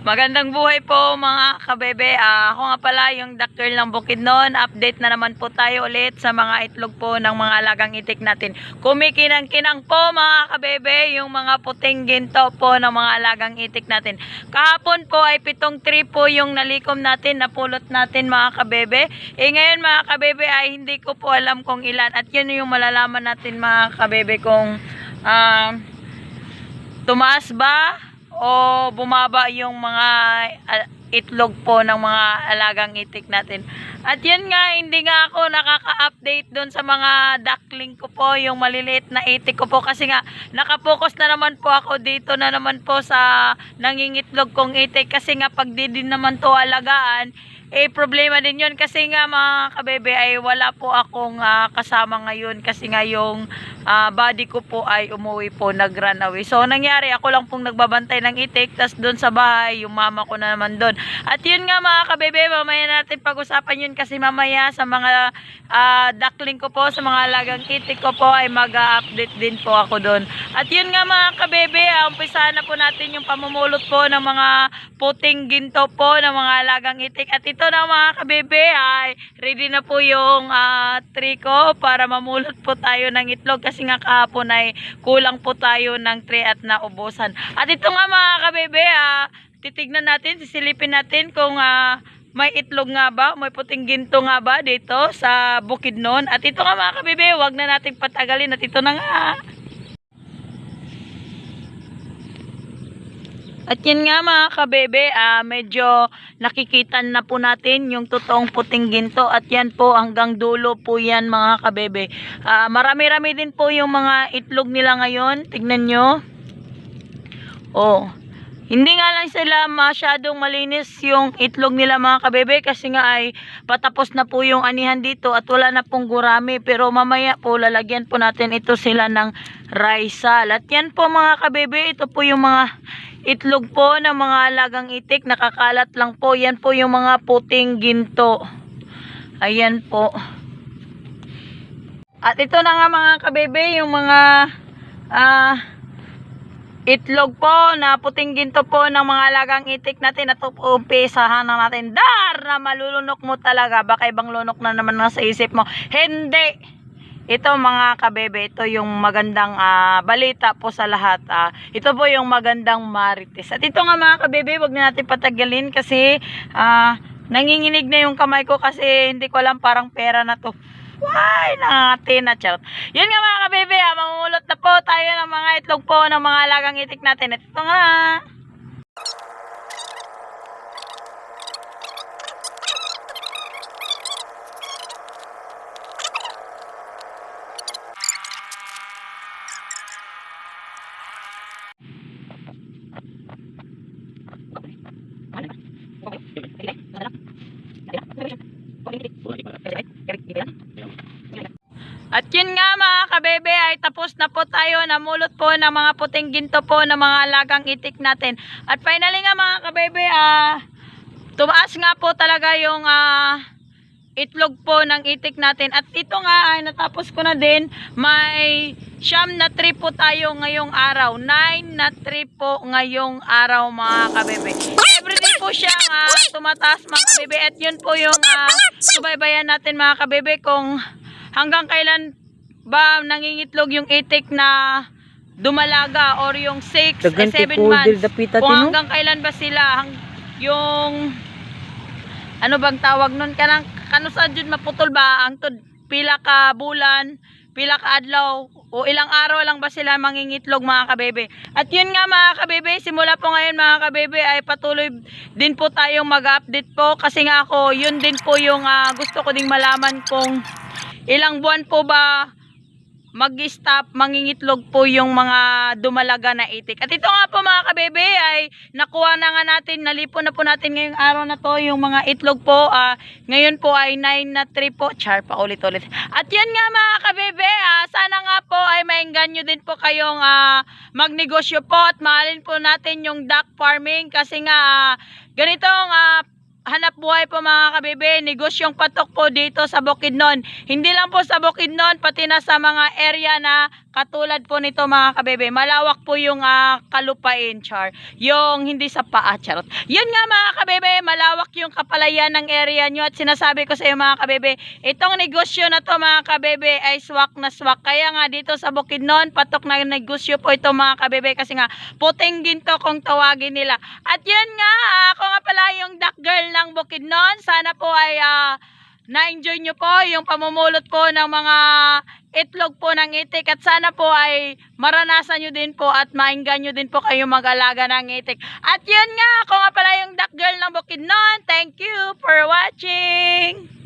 Magandang buhay po mga kabebe. Ako nga pala yung Duck Girl ng Bukidnon. Update na naman po tayo ulit sa mga itlog po ng mga alagang itik natin. Kumikinang-kinang po mga kabebe yung mga puting ginto po ng mga alagang itik natin. Kahapon po ay 7 tree po yung nalikom natin, napulot natin mga kabebe. Ngayon mga kabebe ay hindi ko po alam kung ilan. At yun yung malalaman natin mga kabebe kung tumaas ba o bumaba yung mga itlog po ng mga alagang itik natin. At yun nga, hindi nga ako nakaka-update doon sa mga duckling ko po, yung maliliit na itik ko po, kasi nga nakapokus na naman po ako dito na naman po sa nangingitlog kong itik, kasi nga pag di din naman to alagaan, problema din yun, kasi nga mga kabebe ay wala po akong kasama ngayon, kasi nga yung body ko po ay umuwi po, nag-run away. So nangyari, ako lang pong nagbabantay ng itik, tas doon sa bahay yung mama ko na naman doon. At yun nga mga kabebe, mamaya natin pag-usapan yun, kasi mamaya sa mga duckling ko po, sa mga alagang itik ko po ay mag-update din po ako doon. At yun nga mga kabebe, umpisahan na po natin yung pamumulot po ng mga puting ginto po ng mga alagang itik. At ito na mga kabebe ay ready na po yung tray ko para mamulot po tayo ng itlog, kasi nga kahapon ay kulang po tayo ng tray at naubusan. At ito nga mga kabebe, titignan natin, sisilipin natin kung may itlog nga ba, may puting ginto nga ba dito sa Bukidnon. At ito nga mga kabebe, wag na nating patagalin, at ito na nga. At yan nga mga kabebe, medyo nakikita na po natin yung totoong puting ginto. At yan po hanggang dulo po yan mga kabebe. Marami-rami din po yung mga itlog nila ngayon. Tignan nyo. Hindi nga lang sila masyadong malinis yung itlog nila mga kabebe, kasi nga ay patapos na po yung anihan dito at wala na pong gurami. Pero mamaya po lalagyan po natin ito sila ng Rysal. At yan po mga kabebe, ito po yung mga itlog po ng mga alagang itik, nakakalat lang po. Yan po yung mga puting ginto. Ayan po. At ito na nga mga kabebe, yung mga itlog po na puting ginto po ng mga alagang itik natin. At umpisahan na natin. Dar na malulunok mo talaga. Baka ibang lunok na naman nasa isip mo. Hindi. Ito mga kabebe, ito yung magandang balita po sa lahat. Ito po yung magandang marites. At ito nga mga kabebe, wag na natin patagalin, kasi nanginginig na yung kamay ko, kasi hindi ko alam, parang pera na to. Why, nangatin na charot. Yun nga mga kabebe, mamumulot na po tayo ng mga itlog po ng mga alagang itik natin. At ito nga. At yun nga mga kabebe, ay tapos na po tayo, namulot po ng mga puting ginto po ng mga alagang itik natin. At finally nga mga kabebe, tumaas nga po talaga yung itlog po ng itik natin. At ito nga ay natapos ko na din, may 9 na tree po tayo ngayong araw, 9 na tree po ngayong araw mga kabebe. Everyday po siya tumataas mga kabebe. At yun po yung subaybayan natin mga kabebe, kung hanggang kailan ba nangingitlog yung itik na dumalaga, or yung 6 7 months, kung hanggang kailan ba sila yung ano bang tawag nun, kanusan dyan maputol ba ang pila ka bulan, pila ka adlaw, o ilang araw lang ba sila mangingitlog mga kabebe. At yun nga mga kabebe, simula po ngayon mga kabebe ay patuloy din po tayong mag-update po, kasi nga ako, yun din po yung gusto ko ding malaman, kung ilang buwan po ba mag-stop mangingitlog po yung mga dumalaga na itik. At ito nga po mga kabebe ay nakuha na nga natin, nalipon na po natin ngayong araw na to yung mga itlog po. Ngayon po ay 9 na tree po. Char pa ulit-ulit. At yan nga mga kabebe, sana nga po ay maengganyo din po kayong magnegosyo po at mahalin po natin yung duck farming, kasi nga ganitong hanap buhay po mga kabebe, negosyong patok po dito sa Bukidnon. Hindi lang po sa Bukidnon, pati na sa mga area na katulad po nito mga kabebe. Malawak po yung kalupain, char. Yung hindi sa paa, charot. Yun nga mga kabebe, malawak yung kapalayan ng area nyo at sinasabi ko sa iyo mga kabebe, itong negosyo na to mga kabebe ay swak na swak. Kaya nga dito sa Bukidnon, patok na negosyo po ito mga kabebe kasi nga puting ginto kung tawagin nila. At yun nga, ako nga pala yung duck girl ng Bukidnon. Sana po ay na-enjoy nyo po yung pamumulot po ng mga itlog po ng itik at sana po ay maranasan nyo din po at mainggan nyo din po kayo mag-alaga ng itik. At yun nga, ako nga pala yung duck girl ng Bukidnon. Thank you for watching!